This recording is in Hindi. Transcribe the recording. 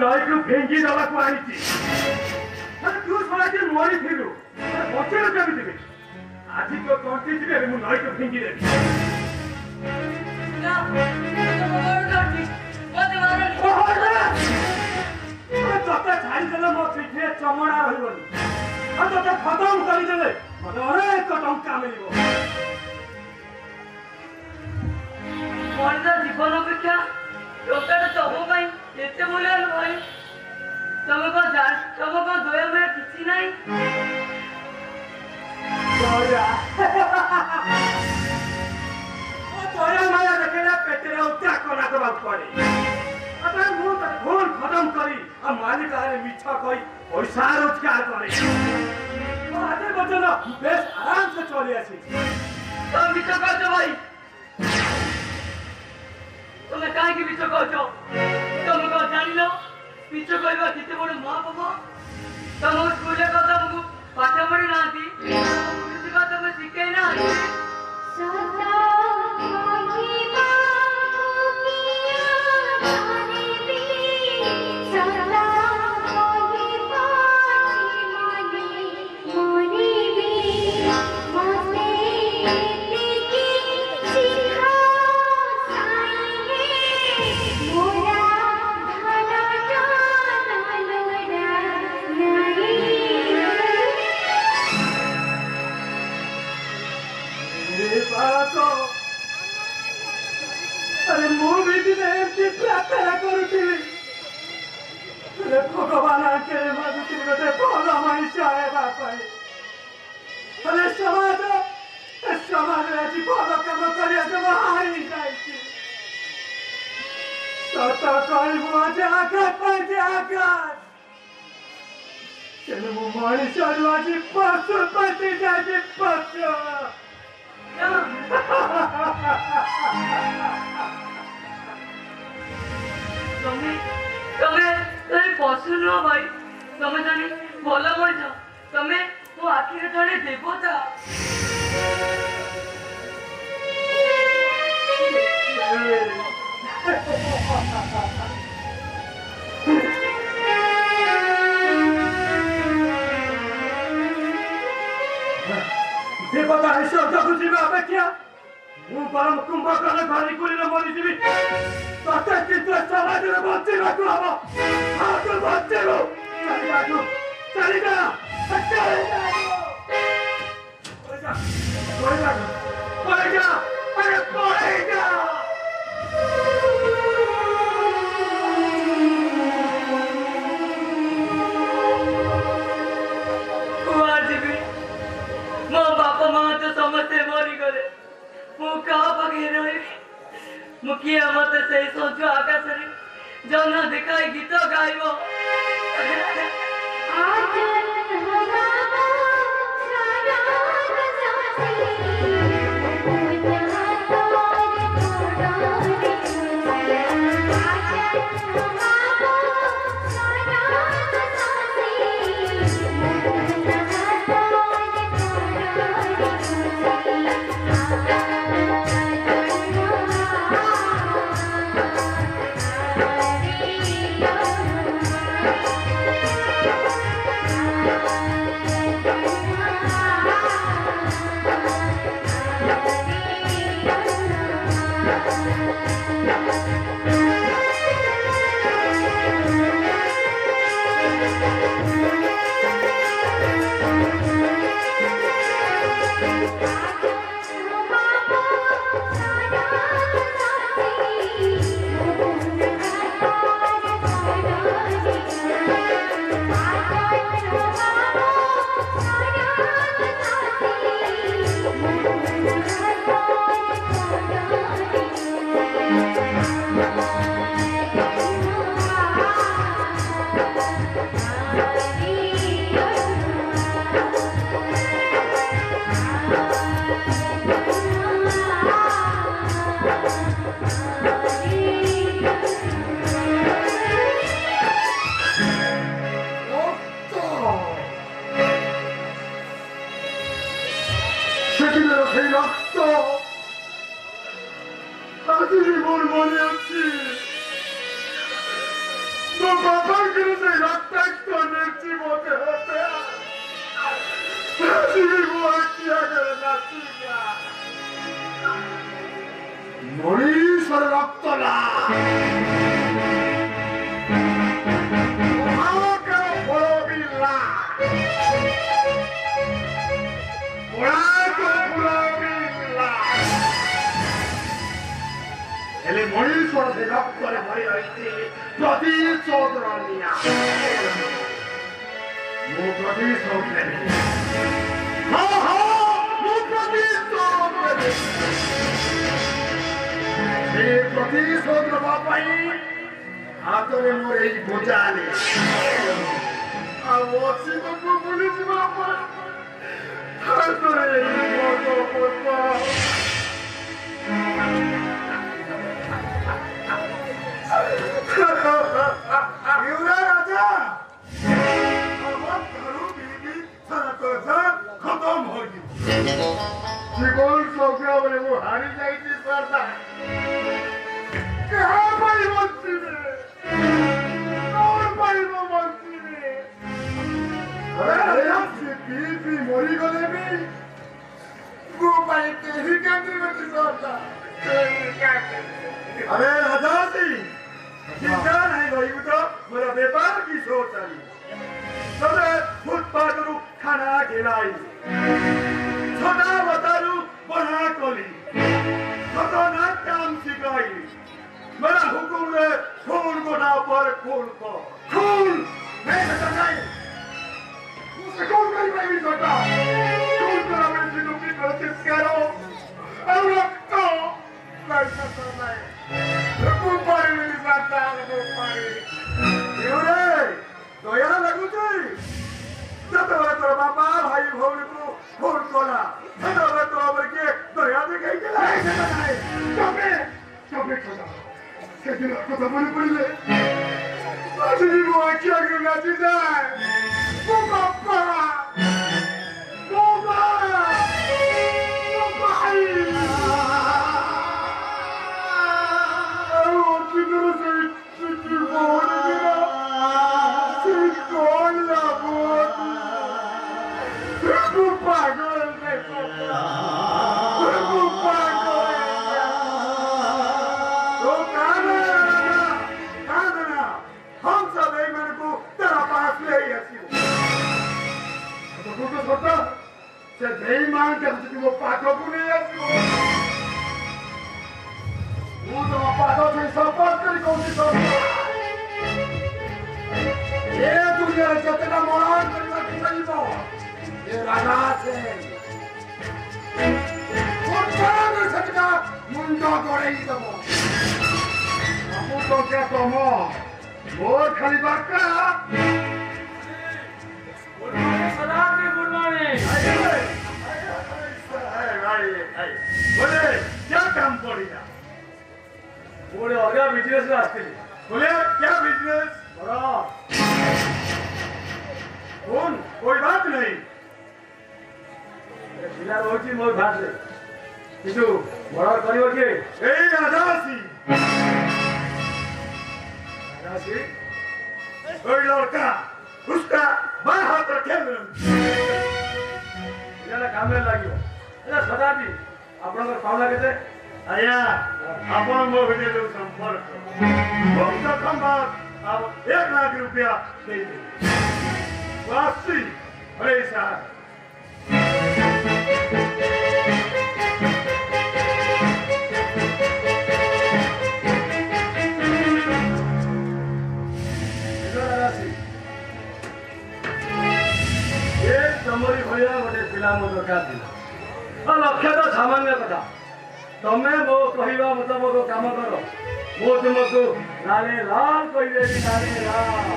ନଈକୁ ଫିଙ୍ଗି ଦେବାକୁ ଆଣିଛି। ତୁ ଶୁଣାଛି ମରି ଥିଲୁ ପଛରେ କେମିତି ବି ଆଜି ତ ତଣ୍ଟି ଯିବେ ମୁଁ ନଈକୁ ଫିଙ୍ଗି ଦେବି। ତତେ ଛାଡ଼ିଦେଲେ ମୋ ପିଠିରେ ଚମଡ଼ା ରହିବନି ଆଉ ତତେ ଖତମ କରିଦେଲେ ମତେ ଅନେକ ଟଙ୍କା ମିଳିବ। ମଣିଷ ଜୀବନ ଅପେକ୍ଷା ଟଙ୍କାଟା ତମ ପାଇଁ ଏତେ ମୂଲ୍ୟବାନ ଭାଇ। ତମେ କଣ ଦୟା ମାୟା କିଛି ନାହିଁ? ଦୟା ମାୟା ଦେଖିଲେ ପେଟରେ ଉତ୍ତା କନା ଦେବାକୁ ପଡେ। ମୁଁ ତ ଫୋନ ଖତମ କରି ଆଉ ମାଲିକ ଆରେ ମିଛ କହି ପଇସା ରୋଜଗାର କରେ। ଆଜି ପର୍ଯ୍ୟନ୍ତ ବେଶ ଆରାମସେ ଚଳି ଆସିଛି। ତମେ ମିଛ କହୁଛ ଭାଇ। ତମେ କାହିଁକି ମିଛ କହୁଛ? ତମେ କଣ ଜାଣିନ ମିଛ କହିବା କେତେ ବଡ ମହାପାପ? ତମ ସ୍କୁଲରେ କଣ ତମକୁ ପାଠ ପଢି ନାହାନ୍ତି? ତମେ ଶିଖେଇ ନାହାନ୍ତି? अरे ମୁଁ ବି ଦିନେ ଏମିତି ପ୍ରାର୍ଥନା କରୁଥିଲି ଭଗବାନ ଆଗରେ ମାଗୁଥିଲି ଗୋଟେ ଭଲ ମଣିଷ ହେବା ପାଇଁ। ହେଲେ ସମାଜରେ ଆଜି ଭଲ କାମ କରିବାକୁ ମୁଁ ହାରି ଯାଇଛି। ସତ କହିବୁ ଆଜି ଆଘାତ ପାଇଛି ଆଘାତ। ତେଣୁ ମୁଁ ମଣିଷରୁ ଆଜି ପଶୁ ପାତି ଯାଇଛି ପଶୁ। ତମେ ପଶୁ ନୁହ ଭାଇ। ତମେ ଜଣେ ଭଲ ମଣିଷ। ତମେ ମୋ ଆଖିରେ ଜଣେ ଦେବତା। ଦେବତା ଈଶ୍ୱରକୁ ଯିବା ଅପେକ୍ଷା ମୁଁ ବରଂ କୁମ୍ଭକର୍ଣ୍ଣ ଧରି କୁଳିରେ ମରିଯିବି। ତତେ କିନ୍ତୁ ସମାଜରେ ବଞ୍ଚିବାକୁ ହବ। ତୁ ବଞ୍ଚିବୁ। ଚାଲିଯା ମୋ ବାପା ମା ତ ସମସ୍ତେ ମରିଗଲେ। ମୁଁ କାହା ପାଖରେ ରହିବି? ମୁଁ କିଏ ମତେ ସେଇ ସୂର୍ଯ୍ୟ ଆକାଶରେ ଜହ୍ନ ଦେଖାଇ ଗୀତ ଗାଇବ? बाबा के से रक्त तो निर्जी होते होते वो क्या करना सीखा मणिश्वर रक्तला मणिश्वर से रक्त प्रतिशोध प्रतिशोध हाथ में मोर बोझाले खत्म हो जीवन सौख्या बोले वो हारी जाएगी सरदा कहाँ पाई बंसी में कौन पाई वो बंसी में अरे से पी मोरी गले में वो पाई तेरी कैंडी में सरदा अरे राजा सिंह चिंता नहीं भाई तो मेरा व्यापार की सोच आई सबे फुटपाथ रु खाना खिलाई छोटा बतारू बना कोली खतरनाक काम सिखाई मेरा हुकुम है खून गोड़ा पर खून को खून मैं कहता नहीं मुझसे कौन कहीं मैं भी करता खून करा मैं जिन्हों की कोशिश करो और रक्त मैं करता नहीं खून पारी मेरी साथ खून पारी क्यों रे तो यार लगू तुझे जब तोरा बापा भाई भौरी को खून कोला जब तो के दरिया में गई के लाए चुपे खड़ा के दिन को तो मन पड़ले आज भी वो क्या करना चाहिए वो बापा भाई ओ किधर से चिट्ठी बोल दिया कौन ला बोल पागल हम सब एक मन को तेरा पास ले से मांग के वो पाठों को नहीं वो तो पाठों से संपर्क करी कौन सी ये दुनिया जितना महान करना ये राजा से सकता मुंडा तोड़े ही दबो अब तो क्या तुम बहुत खाली बात का गुड मॉर्निंग बोले क्या काम पड़ेगा बोले और क्या बिजनेस में आते बोले क्या बिजनेस बड़ा कौन कोई बात नहीं जिला रोजी मोर भाषे किछु बड़ा करियो के ए आदासी कोई लड़का उसका बाएं हाथ रखे याला काम में लागियो ए सदा भी आपन पावला केते आया आपन मो भेटे जो संपर्क बहुत कम बात आप 1 लाख रुपया दे दे वासी अरे साहब तमरी भैया गोटे पिला मो दरकार थिला लक्ष्य तो सामान्य कथा तमे मो कहवा मुताबक काम कर मो तुमको लाले लाल कही देवी लाले लाल